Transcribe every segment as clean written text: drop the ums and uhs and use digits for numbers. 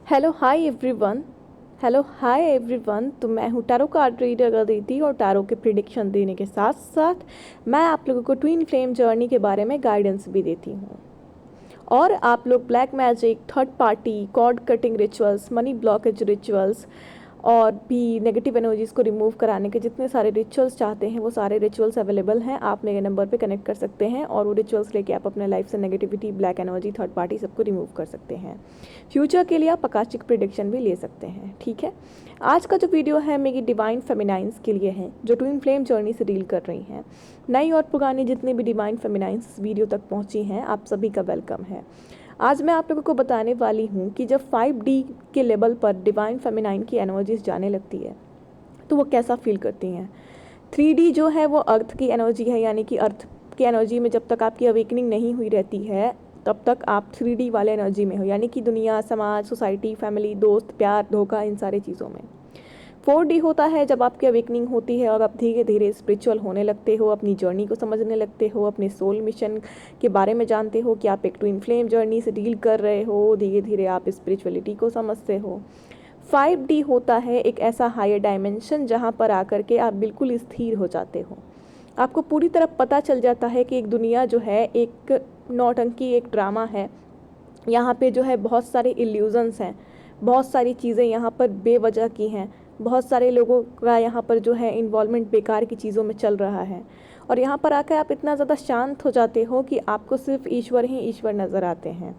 Hello hi everyone. तो मैं हूँ टैरो कार्ड रीडर अदिति और टैरो के प्रिडिक्शन देने के साथ साथ मैं आप लोगों को ट्विन फ्लेम जर्नी के बारे में गाइडेंस भी देती हूँ। और आप लोग black magic, third party, cord cutting rituals, money blockage rituals और भी नेगेटिव एनर्जीज़ को रिमूव कराने के जितने सारे रिचुअल्स चाहते हैं वो सारे रिचुअल्स अवेलेबल हैं। आप मेरे नंबर पे कनेक्ट कर सकते हैं और वो रिचुअल्स लेके आप अपने लाइफ से negativity, black energy, third party सबको रिमूव कर सकते हैं। फ्यूचर के लिए आप आकाशिक प्रिडिक्शन भी ले सकते हैं। ठीक है, आज का जो वीडियो है मेरी डिवाइन फेमिनाइंस के लिए है जो ट्विन फ्लेम जर्नी से डील कर रही हैं। नई और पुरानी जितनी भी डिवाइन फेमिनाइंस वीडियो तक पहुंची हैं आप सभी का वेलकम है। आज मैं आप लोगों को बताने वाली हूँ कि जब 5D के लेवल पर डिवाइन फेमिनाइन की एनर्जीज जाने लगती है तो वो कैसा फील करती हैं। 3D जो है वो अर्थ की एनर्जी है, यानी कि अर्थ की एनर्जी में जब तक आपकी अवेकनिंग नहीं हुई रहती है तब तक आप 3D वाले एनर्जी में हो, यानी कि दुनिया, समाज, सोसाइटी, फैमिली, दोस्त, प्यार, धोखा, इन सारी चीज़ों में। 4D होता है जब आपकी अवेकनिंग होती है और आप धीरे धीरे स्पिरिचुअल होने लगते हो, अपनी जर्नी को समझने लगते हो, अपने सोल मिशन के बारे में जानते हो कि आप एक ट्विन फ्लेम जर्नी से डील कर रहे हो, धीरे धीरे आप स्पिरिचुअलिटी को समझते हो। 5D होता है एक ऐसा हायर डायमेंशन जहाँ पर आकर के आप बिल्कुल स्थिर हो जाते हो। आपको पूरी तरह पता चल जाता है कि एक दुनिया जो है एक नौटंकी, एक ड्रामा है। यहाँ पे जो है बहुत सारे इल्यूजन्स हैं, बहुत सारी चीज़ें यहाँ पर बेवजह की हैं, बहुत सारे लोगों का यहाँ पर जो है इन्वॉल्वमेंट बेकार की चीज़ों में चल रहा है। और यहाँ पर आकर आप इतना ज़्यादा शांत हो जाते हो कि आपको सिर्फ ईश्वर ही ईश्वर नज़र आते हैं।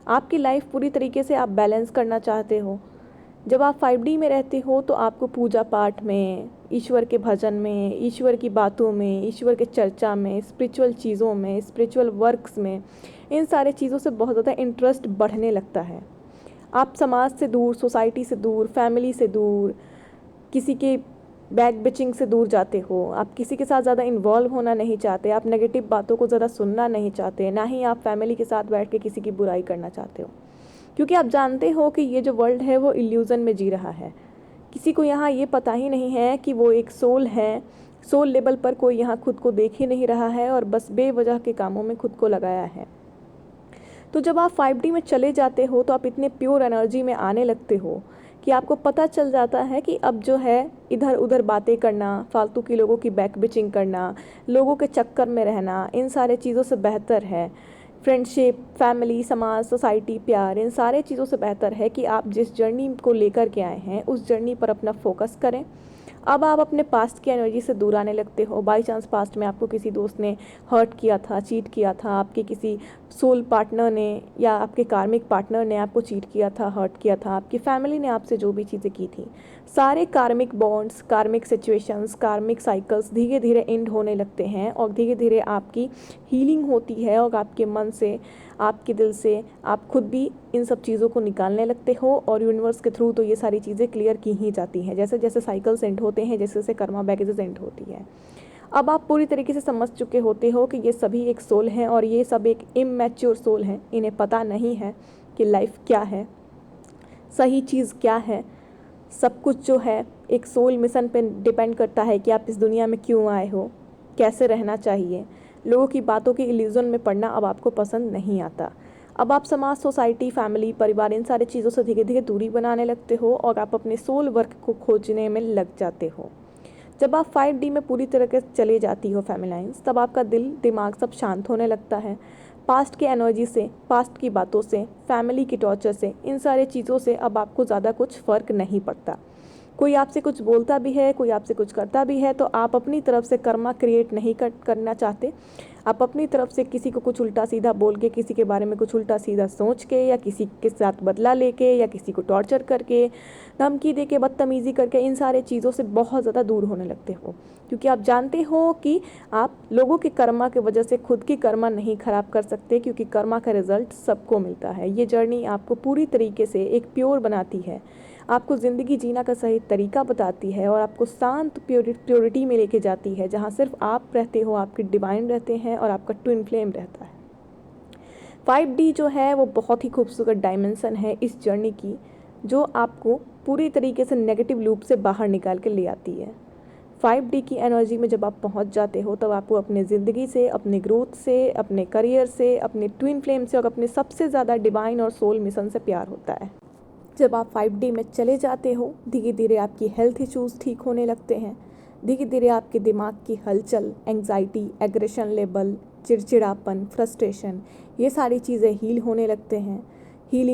आपकी लाइफ पूरी तरीके से आप बैलेंस करना चाहते हो। जब आप 5D में रहते हो तो आपको पूजा पाठ में, ईश्वर के भजन में, ईश्वर की बातों में, ईश्वर के चर्चा में, स्पिरिचुअल चीज़ों में, स्पिरिचुअल वर्क्स में, इन सारे चीज़ों से बहुत ज़्यादा इंटरेस्ट बढ़ने लगता है। आप समाज से दूर, सोसाइटी से दूर, फैमिली से दूर, किसी के बैक बिचिंग से दूर जाते हो। आप किसी के साथ ज़्यादा इन्वॉल्व होना नहीं चाहते, आप नेगेटिव बातों को ज़्यादा सुनना नहीं चाहते, ना ही आप फैमिली के साथ बैठ के किसी की बुराई करना चाहते हो, क्योंकि आप जानते हो कि ये जो वर्ल्ड है वो इल्यूज़न में जी रहा है। किसी को यहाँ ये पता ही नहीं है कि वो एक सोल है। सोल लेवल पर कोई यहाँ खुद को देख ही नहीं रहा है और बस बेवजह के कामों में खुद को लगाया है। तो जब आप 5D में चले जाते हो तो आप इतने प्योर एनर्जी में आने लगते हो कि आपको पता चल जाता है कि अब जो है इधर उधर बातें करना, फालतू की लोगों की बैक बिचिंग करना, लोगों के चक्कर में रहना, इन सारे चीज़ों से बेहतर है फ्रेंडशिप, फैमिली, समाज, सोसाइटी, प्यार, इन सारे चीज़ों से बेहतर है कि आप जिस जर्नी को लेकर के आए हैं उस जर्नी पर अपना फोकस करें। अब आप अपने पास्ट की एनर्जी से दूर आने लगते हो। बाई चांस पास्ट में आपको किसी दोस्त ने हर्ट किया था, चीट किया था, आपके किसी सोल पार्टनर ने या आपके कार्मिक पार्टनर ने आपको चीट किया था, हर्ट किया था, आपकी फैमिली ने आपसे जो भी चीज़ें की थी, सारे कार्मिक बॉन्ड्स, कार्मिक सिचुएशंस, कार्मिक साइकिल्स धीरे धीरे एंड होने लगते हैं और धीरे धीरे आपकी हीलिंग होती है और आपके मन से, आपके दिल से आप खुद भी इन सब चीज़ों को निकालने लगते हो। और यूनिवर्स के थ्रू तो ये सारी चीज़ें क्लियर की ही जाती हैं, जैसे जैसे साइकिल्स एंड होते हैं, जैसे जैसे कर्मा बैगेजेस एंड होती है। अब आप पूरी तरीके से समझ चुके होते हो कि ये सभी एक सोल हैं और ये सब एक इमैच्योर सोल हैं। इन्हें पता नहीं है कि लाइफ क्या है, सही चीज़ क्या है। सब कुछ जो है एक सोल मिशन पे डिपेंड करता है कि आप इस दुनिया में क्यों आए हो, कैसे रहना चाहिए। लोगों की बातों के इल्यूजन में पड़ना अब आपको पसंद नहीं आता। अब आप समाज, सोसाइटी, फैमिली, परिवार, इन सारी चीज़ों से धीरे धीरे दूरी बनाने लगते हो और आप अपने सोल वर्क को खोजने में लग जाते हो। जब आप 5D में पूरी तरह से चले जाती हो फेमिनाइंस, तब आपका दिल, दिमाग सब शांत होने लगता है। पास्ट की एनर्जी से, पास्ट की बातों से, फैमिली की टॉर्चर से, इन सारे चीज़ों से अब आपको ज़्यादा कुछ फ़र्क नहीं पड़ता। कोई आपसे कुछ बोलता भी है, कोई आपसे कुछ करता भी है, तो आप अपनी तरफ से कर्मा क्रिएट नहीं करना चाहते। आप अपनी तरफ से किसी को कुछ उल्टा सीधा बोल के, किसी के बारे में कुछ उल्टा सीधा सोच के, या किसी के साथ बदला लेके, या किसी को टॉर्चर करके, धमकी दे के, बदतमीज़ी करके, इन सारे चीज़ों से बहुत ज़्यादा दूर होने लगते हो, क्योंकि आप जानते हो कि आप लोगों के कर्मा की वजह से खुद की कर्मा नहीं ख़राब कर सकते, क्योंकि कर्मा का रिजल्ट सबको मिलता है। ये जर्नी आपको पूरी तरीके से एक प्योर बनाती है, आपको ज़िंदगी जीना का सही तरीका बताती है और आपको शांत प्योरिटी में लेके जाती है, जहाँ सिर्फ आप रहते हो, आपके डिवाइन रहते हैं और आपका ट्विन फ्लेम रहता है। 5D जो है वो बहुत ही खूबसूरत डायमेंशन है इस जर्नी की, जो आपको पूरी तरीके से नेगेटिव लूप से बाहर निकाल के ले आती है। 5D की एनर्जी में जब आप पहुंच जाते हो तब आपको अपने ज़िंदगी से, अपने ग्रोथ से, अपने करियर से, अपने ट्विन फ्लेम से और अपने सबसे ज़्यादा डिवाइन और सोल मिशन से प्यार होता है। जब आप 5D में चले जाते हो, धीरे धीरे आपकी हेल्थ इश्यूज़ ठीक होने लगते हैं। धीरे धीरे आपके दिमाग की हलचल, एंग्जाइटी, एग्रेशन लेवल, चिड़चिड़ापन, फ्रस्ट्रेशन, ये सारी चीज़ें हील होने लगते हैं।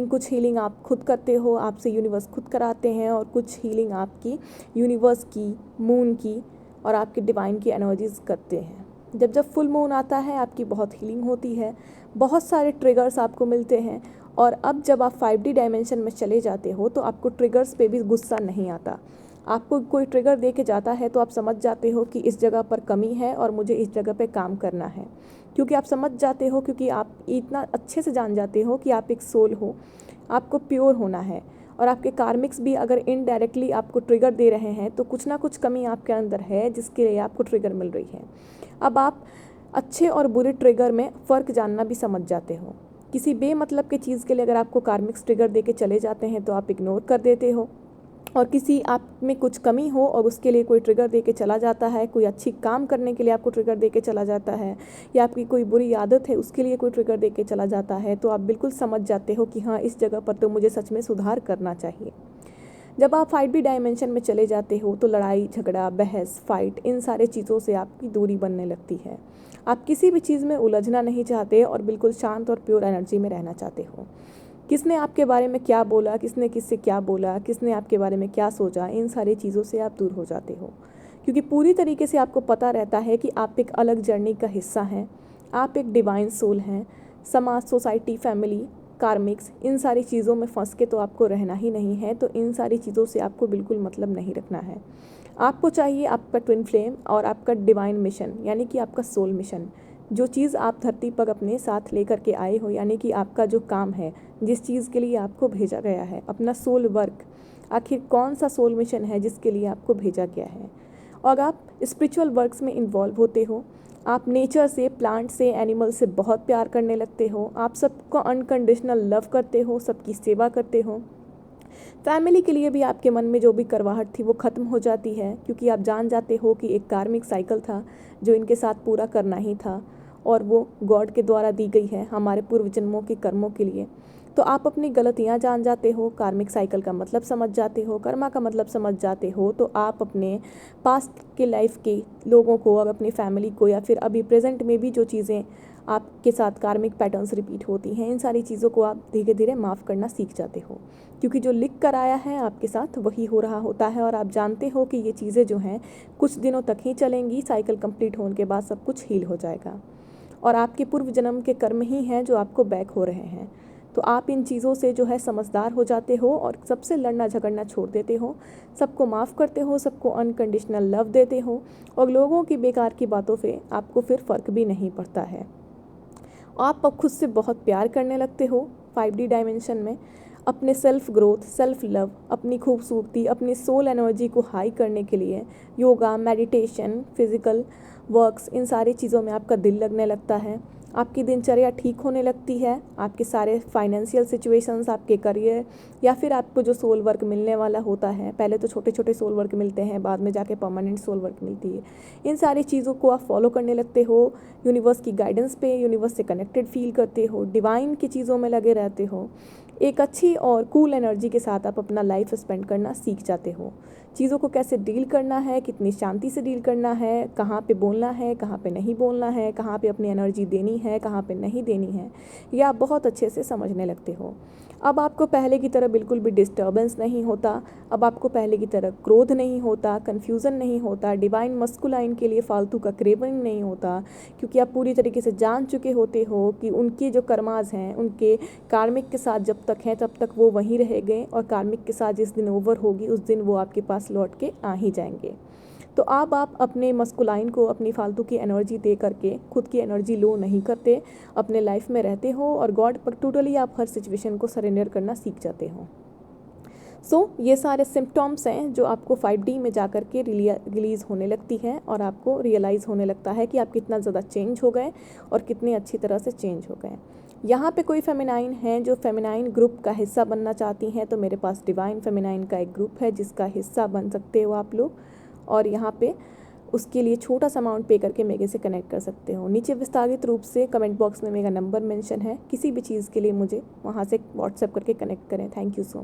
कुछ हीलिंग आप खुद करते हो, आपसे यूनिवर्स खुद कराते हैं, और कुछ हीलिंग आपकी यूनिवर्स की, मून की और आपके डिवाइन की एनर्जीज करते हैं। जब फुल मून आता है आपकी बहुत हीलिंग होती है, बहुत सारे ट्रिगर्स आपको मिलते हैं। और अब जब आप 5D डायमेंशन में चले जाते हो तो आपको ट्रिगर्स पे भी गुस्सा नहीं आता। आपको कोई ट्रिगर दे के जाता है तो आप समझ जाते हो कि इस जगह पर कमी है और मुझे इस जगह पे काम करना है, क्योंकि आप समझ जाते हो, क्योंकि आप इतना अच्छे से जान जाते हो कि आप एक सोल हो, आपको प्योर होना है। और आपके कार्मिक्स भी अगर इनडायरेक्टली आपको ट्रिगर दे रहे हैं तो कुछ ना कुछ कमी आपके अंदर है जिसके लिए आपको ट्रिगर मिल रही है। अब आप अच्छे और बुरे ट्रिगर में फ़र्क जानना भी समझ जाते हो। किसी बेमतलब की चीज़ के लिए अगर आपको कार्मिक्स ट्रिगर दे के चले जाते हैं तो आप इग्नोर कर देते हो, और किसी आप में कुछ कमी हो और उसके लिए कोई ट्रिगर दे के चला जाता है, कोई अच्छी काम करने के लिए आपको ट्रिगर दे के चला जाता है, या आपकी कोई बुरी आदत है उसके लिए कोई ट्रिगर दे के चला जाता है, तो आप बिल्कुल समझ जाते हो कि हाँ, इस जगह पर तो मुझे सच में सुधार करना चाहिए। जब आप 5D डायमेंशन में चले जाते हो तो लड़ाई झगड़ा, बहस, फाइट, इन सारे चीज़ों से आपकी दूरी बनने लगती है। आप किसी भी चीज़ में उलझना नहीं चाहते और बिल्कुल शांत और प्योर एनर्जी में रहना चाहते हो। किसने आपके बारे में क्या बोला, किसने किससे क्या बोला, किसने आपके बारे में क्या सोचा, इन सारी चीज़ों से आप दूर हो जाते हो, क्योंकि पूरी तरीके से आपको पता रहता है कि आप एक अलग जर्नी का हिस्सा हैं। आप एक डिवाइन सोल हैं। समाज, सोसाइटी, फैमिली, कार्मिक्स, इन सारी चीज़ों में फंस के तो आपको रहना ही नहीं है। तो इन सारी चीज़ों से आपको बिल्कुल मतलब नहीं रखना है। आपको चाहिए आपका ट्विन फ्लेम और आपका डिवाइन मिशन, यानी कि आपका सोल मिशन। जो चीज़ आप धरती पर अपने साथ लेकर के आए हो, यानी कि आपका जो काम है, जिस चीज़ के लिए आपको भेजा गया है, अपना सोल वर्क, आखिर कौन सा सोल मिशन है जिसके लिए आपको भेजा गया है। और आप स्पिरिचुअल वर्क्स में इन्वॉल्व होते हो। आप नेचर से, प्लांट से, एनिमल से बहुत प्यार करने लगते हो। आप सबको अनकंडीशनल लव करते हो, सबकी सेवा करते हो। फैमिली के लिए भी आपके मन में जो भी करवाहट थी वो ख़त्म हो जाती है, क्योंकि आप जान जाते हो कि एक कार्मिक साइकिल था जो इनके साथ पूरा करना ही था, और वो गॉड के द्वारा दी गई है हमारे पूर्व जन्मों के कर्मों के लिए। तो आप अपनी गलतियाँ जान जाते हो, कार्मिक साइकिल का मतलब समझ जाते हो, कर्मा का मतलब समझ जाते हो। तो आप अपने पास्ट के लाइफ के लोगों को और अपनी फैमिली को, या फिर अभी प्रेजेंट में भी जो चीज़ें आपके साथ कार्मिक पैटर्न्स रिपीट होती हैं, इन सारी चीज़ों को आप धीरे धीरे माफ़ करना सीख जाते हो, क्योंकि जो लिख कर आया है आपके साथ वही हो रहा होता है। और आप जानते हो कि ये चीज़ें जो हैं कुछ दिनों तक ही चलेंगी, साइकिल कंप्लीट होने के बाद सब कुछ हील हो जाएगा, और आपके पूर्व जन्म के कर्म ही हैं जो आपको बैक हो रहे हैं। तो आप इन चीज़ों से जो है समझदार हो जाते हो और सबसे लड़ना झगड़ना छोड़ देते हो, सबको माफ़ करते हो, सबको अनकंडीशनल लव देते हो, और लोगों की बेकार की बातों से आपको फिर फ़र्क भी नहीं पड़ता है। आप अब खुद से बहुत प्यार करने लगते हो 5D डायमेंशन में। अपने सेल्फ ग्रोथ, सेल्फ लव, अपनी खूबसूरती, अपनी सोल एनर्जी को हाई करने के लिए योगा, मेडिटेशन, फिज़िकल वर्क्स, इन सारी चीज़ों में आपका दिल लगने लगता है। आपकी दिनचर्या ठीक होने लगती है। आपके सारे फाइनेंशियल सिचुएशंस, आपके करियर, या फिर आपको जो सोल वर्क मिलने वाला होता है, पहले तो छोटे छोटे सोल वर्क मिलते हैं, बाद में जाके परमानेंट सोल वर्क मिलती है। इन सारी चीज़ों को आप फॉलो करने लगते हो। यूनिवर्स की गाइडेंस पे, यूनिवर्स से कनेक्टेड फील करते हो, डिवाइन की चीज़ों में लगे रहते हो। एक अच्छी और कूल एनर्जी के साथ आप अपना लाइफ स्पेंड करना सीख जाते हो। चीज़ों को कैसे डील करना है, कितनी शांति से डील करना है, कहाँ पे बोलना है, कहाँ पे नहीं बोलना है, कहाँ पे अपनी एनर्जी देनी है, कहाँ पे नहीं देनी है, ये आप बहुत अच्छे से समझने लगते हो। अब आपको पहले की तरह बिल्कुल भी डिस्टर्बेंस नहीं होता। अब आपको पहले की तरह क्रोध नहीं होता, कन्फ्यूज़न नहीं होता, डिवाइन मस्कुलाइन के लिए फालतू का क्रेविंग नहीं होता, क्योंकि आप पूरी तरीके से जान चुके होते हो कि उनके जो कर्माज हैं, उनके कार्मिक के साथ जब तक हैं तब तक वो वहीं रहेंगे, और कार्मिक के साथ जिस दिन ओवर होगी उस दिन वो आपके पास लौट के आ ही जाएंगे। तो आप अपने मस्कुलाइन को अपनी फालतू की एनर्जी दे करके खुद की एनर्जी लो नहीं करते, अपने लाइफ में रहते हो, और गॉड पर टोटली आप हर सिचुएशन को सरेंडर करना सीख जाते हो। ये सारे सिम्टम्स हैं जो आपको 5D में जा कर के रिलीज़ होने लगती है, और आपको रियलाइज़ होने लगता है कि आप कितना ज़्यादा चेंज हो गए और कितनी अच्छी तरह से चेंज हो गए। यहाँ पे कोई फेमिनाइन हैं जो फेमिनाइन ग्रुप का हिस्सा बनना चाहती हैं, तो मेरे पास डिवाइन फेमिनाइन का एक ग्रुप है जिसका हिस्सा बन सकते हो आप लोग, और यहाँ पे उसके लिए छोटा सा अमाउंट पे करके मेरे से कनेक्ट कर सकते हो। नीचे विस्तारित रूप से कमेंट बॉक्स में मेरा नंबर मेंशन है, किसी भी चीज़ के लिए मुझे वहाँ से व्हाट्सएप करके कनेक्ट करें। Thank you so much.